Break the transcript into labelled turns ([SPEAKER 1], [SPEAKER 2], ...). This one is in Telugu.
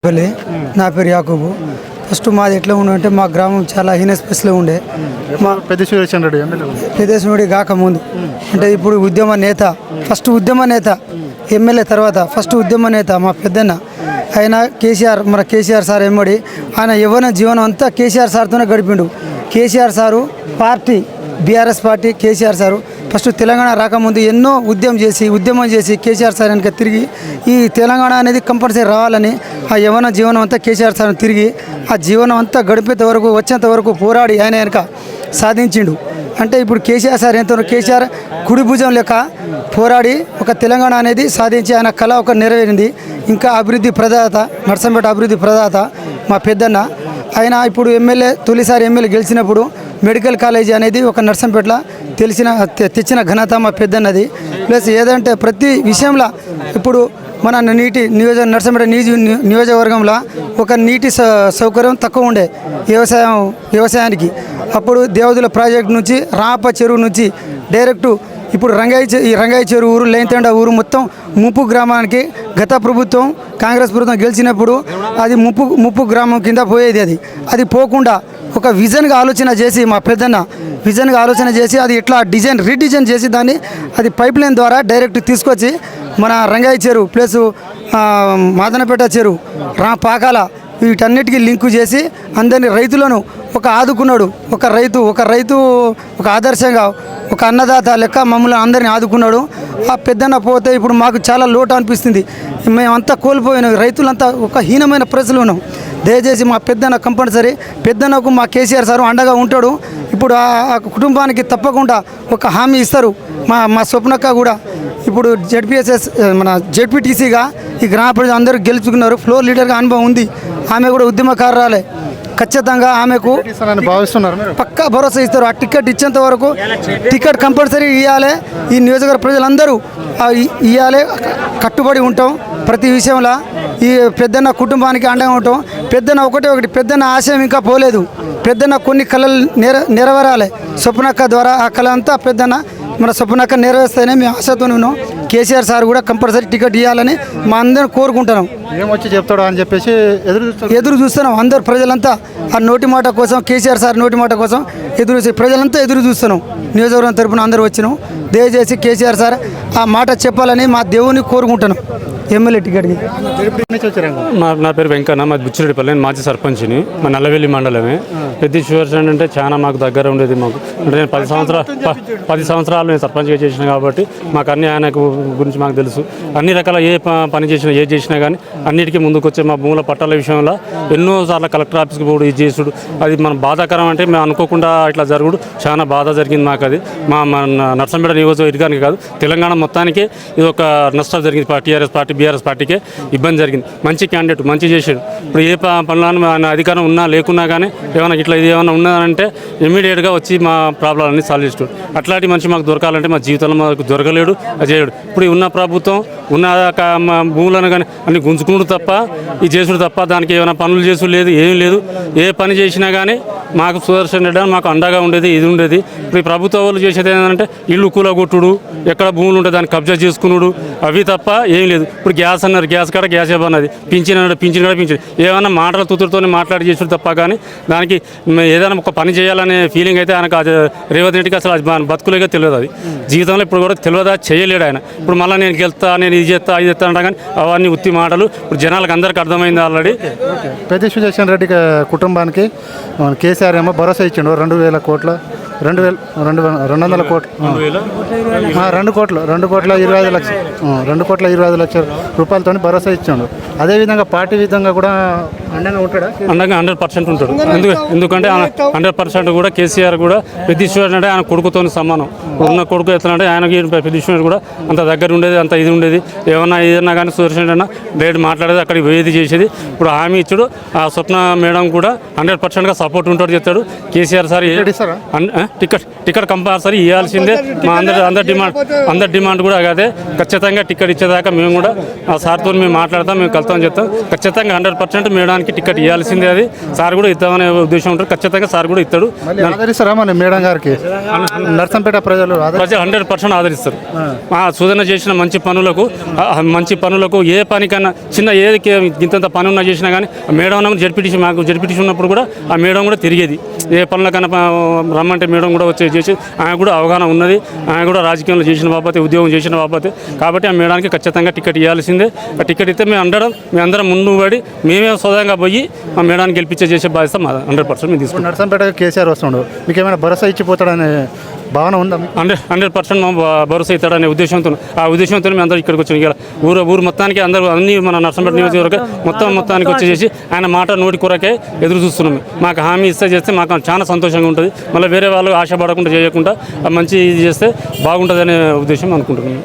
[SPEAKER 1] నా పేరు యాకూబు. ఫస్ట్ మాది ఎట్లా ఉండే మా గ్రామం చాలా హీనస్ ప్లేస్లో ఉండే. మా పెద్దేశ్వరుడి కాకముందు అంటే ఇప్పుడు ఉద్యమ నేత, ఫస్ట్ ఉద్యమ నేత, ఎమ్మెల్యే తర్వాత ఫస్ట్ ఉద్యమ నేత మా పెద్దన్న ఆయన కేసీఆర్. మన కేసీఆర్ సార్ ఎమ్మడి ఆయన ఎవరైనా జీవనం అంతా కేసీఆర్ సార్తోనే గడిపిండు. KCR sir party BRS party KCR sir first Telangana రాకముందు ఎన్నో ఉద్యమం చేసి కేసీఆర్ సార్ వెనక తిరిగి ఈ తెలంగాణ అనేది కంపల్సరీ రావాలని ఆ యవన జీవనం అంతా కేసీఆర్ సార్ తిరిగి ఆ జీవనం అంతా గడిపేంత వరకు వచ్చేంత వరకు పోరాడి ఆయన వెనక సాధించిండు. అంటే ఇప్పుడు కేసీఆర్ సార్ ఎంతో కేసీఆర్ కుడి భుజం లెక్క పోరాడి ఒక తెలంగాణ అనేది సాధించి ఆయన కళ ఒక నెరవేరింది. ఇంకా అభివృద్ధి ప్రదాత, నర్సంపేట అభివృద్ధి ప్రదాత మా పెద్దన్న. ఆయన ఇప్పుడు తొలిసారి ఎమ్మెల్యే గెలిచినప్పుడు మెడికల్ కాలేజీ అనేది ఒక నర్సంపేటలో తెచ్చిన ఘనత మా పెద్దన్నది. ప్లస్ ఏదంటే ప్రతి విషయంలో ఇప్పుడు మన నర్సంపేట నియోజకవర్గంలో ఒక నీటి సౌకర్యం తక్కువ ఉండే వ్యవసాయానికి. అప్పుడు దేవదుల ప్రాజెక్టు నుంచి రాప చెరువు నుంచి డైరెక్టు ఇప్పుడు రంగాయి చెరువు ఊరు, లేంతండ ఊరు మొత్తం ముప్పు గ్రామానికి గత ప్రభుత్వం కాంగ్రెస్ ప్రభుత్వం గెలిచినప్పుడు అది ముప్పు గ్రామం కింద పోయేది. అది పోకుండా ఒక విజన్గా ఆలోచన చేసి మా పెద్దన్న ఆలోచన చేసి అది ఇట్లా రీడిజైన్ చేసి దాన్ని అది పైప్ లైన్ ద్వారా డైరెక్ట్ తీసుకొచ్చి మన రంగాయి చెరువు ప్లస్ మాదనపేట చెరువు పాకాల వీటన్నిటికీ లింకు చేసి అందరినీ రైతులను ఆదుకున్నాడు. ఒక రైతు ఒక ఆదర్శంగా ఒక అన్నదాత లెక్క మమ్మల్ని అందరినీ ఆదుకున్నాడు. ఆ పెద్దన్న పోతే ఇప్పుడు మాకు చాలా లోటు అనిపిస్తుంది. మేమంతా కోల్పోయినాం, రైతులంతా ఒక హీనమైన పరిస్థితులు ఉన్నాం. దయచేసి మా పెద్దన్న కంపల్సరీ పెద్దన్నకు మా కేసీఆర్ సార్ అండగా ఉంటాడు. ఇప్పుడు ఆ కుటుంబానికి తప్పకుండా ఒక హామీ ఇస్తారు. మా స్వప్నక్క కూడా ఇప్పుడు జెడ్పీటీసీగా ఈ గ్రామ ప్రజలు అందరూ గెలుచుకున్నారు. ఫ్లోర్ లీడర్గా అనుభవం ఉంది. ఆమె కూడా ఉద్యమకారురాలే. ఖచ్చితంగా ఆమెకు పక్కా భరోసా ఇస్తారు. ఆ టికెట్ ఇచ్చేంత వరకు టికెట్ కంపల్సరీ ఇవ్వాలి. ఈ నియోజకవర్గ ప్రజలందరూ ఇవ్వాలి. కట్టుబడి ఉంటాం ప్రతి విషయంలో. ఈ పెద్దన్న కుటుంబానికి అండగా ఉంటాం. పెద్దన్న ఒకటి పెద్దన్న ఆశయం ఇంకా పోలేదు. పెద్దన్న కొన్ని కళలు నెరవేరాలి. స్వప్నక్క ద్వారా ఆ కళ అంతా పెద్దన్న మన స్వప్నక్క నెరవేరుస్తాయని మేము ఆశతో ఉన్నాం. కేసీఆర్ సార్ కూడా కంపల్సరీ టికెట్ ఇవ్వాలని మా అందరం కోరుకుంటున్నాం.
[SPEAKER 2] ఏమొచ్చి చెప్తాడు అని చెప్పేసి
[SPEAKER 1] ఎదురు చూస్తున్నాం. అందరు ప్రజలంతా ఆ నోటి మాట కోసం, కేసీఆర్ సార్ నోటి మాట కోసం ప్రజలంతా ఎదురు చూస్తున్నాం. నియోజకవర్గం తరపున అందరూ వచ్చినాం. దయచేసి కేసీఆర్ సార్ ఆ మాట చెప్పాలని మా దేవుని కోరుకుంటున్నాం. ఎమ్మెల్యే టికెట్కి
[SPEAKER 3] నా పేరు వెంకన్న, మాది బుచ్చిరెడ్డిపల్లి. నేను మాజీ సర్పంచ్ని. మా నల్లవెల్లి మండలమే. పెద్దేశ్వర్ అంటే చాలా మాకు దగ్గర ఉండేది. మాకు అంటే నేను 10 సంవత్సరాలు నేను సర్పంచ్గా చేసిన కాబట్టి మాకు అన్ని ఆయన గురించి మాకు తెలుసు. అన్ని రకాల పని చేసినా కానీ అన్నిటికీ ముందుకు వచ్చే మా భూముల పట్టాల విషయంలో ఎన్నోసార్లు కలెక్టర్ ఆఫీస్కి పోడు ఇది చేసుడు అది మన బాధాకరం. అంటే మేము అనుకోకుండా ఇట్లా జరుగుడు చాలా బాధ జరిగింది మాకు. అది మా నర్సంపేట నియోజకవర్గానికి కాదు తెలంగాణ మొత్తానికి ఇది ఒక నష్టం జరిగింది. టీఆర్ఎస్ పార్టీ బీఆర్ఎస్ పార్టీకే ఇబ్బంది జరిగింది. మంచి క్యాండిడేట్ మంచి చేసాడు. ఇప్పుడు ఏ పనులను అధికారం ఉన్నా లేకున్నా కానీ ఏమైనా ఇట్లా ఇది ఏమైనా ఉన్నదంటే ఇమీడియట్గా వచ్చి మా ప్రాబ్లమ్ని సాల్వ్ చేస్తాడు. అట్లాంటి మనిషి మాకు దొరకాలంటే మా జీవితంలో మాకు దొరకలేడు, అది చేయడు. ఇప్పుడు ఉన్న ప్రభుత్వం ఉన్న భూములను కానీ అన్ని గుంజుకున్నాడు తప్ప ఇది చేసుడు తప్ప దానికి ఏమైనా పనులు చేసుడు లేదు, ఏం లేదు. ఏ పని చేసినా కానీ మాకు సుదర్శన్ రెడ్డి మాకు అండగా ఉండేది, ఇది ఉండేది. ఇప్పుడు ఈ ప్రభుత్వ వాళ్ళు చేసేది ఏంటంటే ఇల్లు కూలగొట్టుడు, ఎక్కడ భూములు ఉంటే దాన్ని కబ్జా చేసుకున్నాడు, అవి తప్ప ఏం లేదు. ఇప్పుడు గ్యాస్ అన్నారు, గ్యాస్ కాడ గ్యాస్ ఇవ్వన్నది, పింఛన్ ఏమైనా మాటల తుతులతో మాట్లాడి చేసుడు తప్ప కానీ దానికి ఏదైనా ఒక పని చేయాలనే ఫీలింగ్ అయితే ఆయనకు రేవంత్ రెడ్డికి అసలు బతుకులేగా తెలియదు. అది జీవితంలో ఇప్పుడు కూడా తెలియదా, చేయలేడు ఆయన. ఇప్పుడు మళ్ళీ నేను గెలుస్తా, నేను ఇది చేస్తా, అది చేస్తా అంటా కానీ అవన్నీ ఉత్తి మాటలు. ఇప్పుడు జనాలకు అందరికీ అర్థమైంది ఆల్రెడీ.
[SPEAKER 2] పెద్దేశ్వర రెడ్డి కుటుంబానికి కేసీఆర్ ఏమో భరోసా ఇచ్చిండు 200 కోట్ల 200 కోట్లు 2,25 లక్షల రూపాయలతో భరోసా ఇచ్చాడు. అదేవిధంగా పార్టీ విధంగా కూడా అండగా ఉంటాడా?
[SPEAKER 3] అండగా 100% ఉంటాడు. ఎందుకంటే 100% కూడా కేసీఆర్ కూడా పెద్దేశ్వర్ అంటే ఆయన కొడుకుతో సమానం. ఉన్న కొడుకు ఎట్లా అంటే ఆయనకి పెద్దేశ్వర్ కూడా అంత దగ్గర ఉండేది, అంత ఇది ఉండేది. ఏదన్నా కానీ సుదర్శన్ అన్న డైరెక్ట్ మాట్లాడేది, అక్కడికి పోయేది చేసేది. ఇప్పుడు హామీ ఇచ్చాడు. ఆ స్వప్న మేడం కూడా 100%గా సపోర్ట్ ఉంటాడు చెప్తాడు. కేసీఆర్ సార్ టికెట్ కంపల్సరీ ఇవ్వాల్సిందే. మా అందరి డిమాండ్ కూడా అదే. ఖచ్చితంగా టికెట్ ఇచ్చేదాకా మేము కూడా ఆ సార్తో మేము మాట్లాడతాం, మేము కలుతామని చెప్తాం. ఖచ్చితంగా 100% మేడానికి టికెట్ ఇవ్వాల్సిందే. అది సార్ కూడా ఇద్దామనే ఉద్దేశం ఉంటుంది. ఖచ్చితంగా సార్ కూడా ఇస్తాడు.
[SPEAKER 2] ఆదరిస్తారా మన మేడం గారికి? నర్సంపేట ప్రజలు
[SPEAKER 3] 100% ఆదరిస్తారు. సుధన చేసిన మంచి పనులకు ఏ పనికన్నా చిన్న ఏది ఇంత పని ఉన్నా చేసినా కానీ మేడం జడ్పీటీసీ ఉన్నప్పుడు కూడా ఆ మేడం కూడా తిరిగేది. ఏ పనులకన్నా రమ్మంటే మేడం కూడా వచ్చి చేసి ఆయన కూడా అవగాహన ఉన్నది. ఆయన కూడా రాజకీయంలో చేసిన బాబతే, ఉద్యోగం చేసిన బాబతే. కాబట్టి ఆ మేడానికి ఖచ్చితంగా టికెట్ ఇవ్వాల్సిందే. ఆ టికెట్ ఇస్తే మేము అందరం ముందు పడి మేమే సోదంగా పోయి ఆ మేడానికి గెలిపించే బాధ్యత మా 100% మేము తీసుకుంటాం.
[SPEAKER 2] నర్సంపేట కేసీఆర్ వస్తున్నాడు, మీకు ఏమైనా భరోసా ఇచ్చిపోతాడనే భావన ఉందా?
[SPEAKER 3] 100% మా భరోసా ఇస్తాడనే ఉద్దేశంతో మేము అందరూ ఇక్కడికి వచ్చాం. ఇలా ఊరు మొత్తానికి అందరూ అన్ని మన నర్సంపేట నియోజకవర్గం మొత్తానికి వచ్చేసి ఆయన మాట నోటి కొరకే ఎదురు చూస్తున్నాం. మాకు హామీ ఇస్తే చేస్తే మాకు చాలా సంతోషంగా ఉంటుంది. మళ్ళీ వేరే వాళ్ళు ఆశపడకుండా చేయకుండా మంచి ఇది చేస్తే బాగుంటుంది అనే ఉద్దేశం అనుకుంటున్నాం.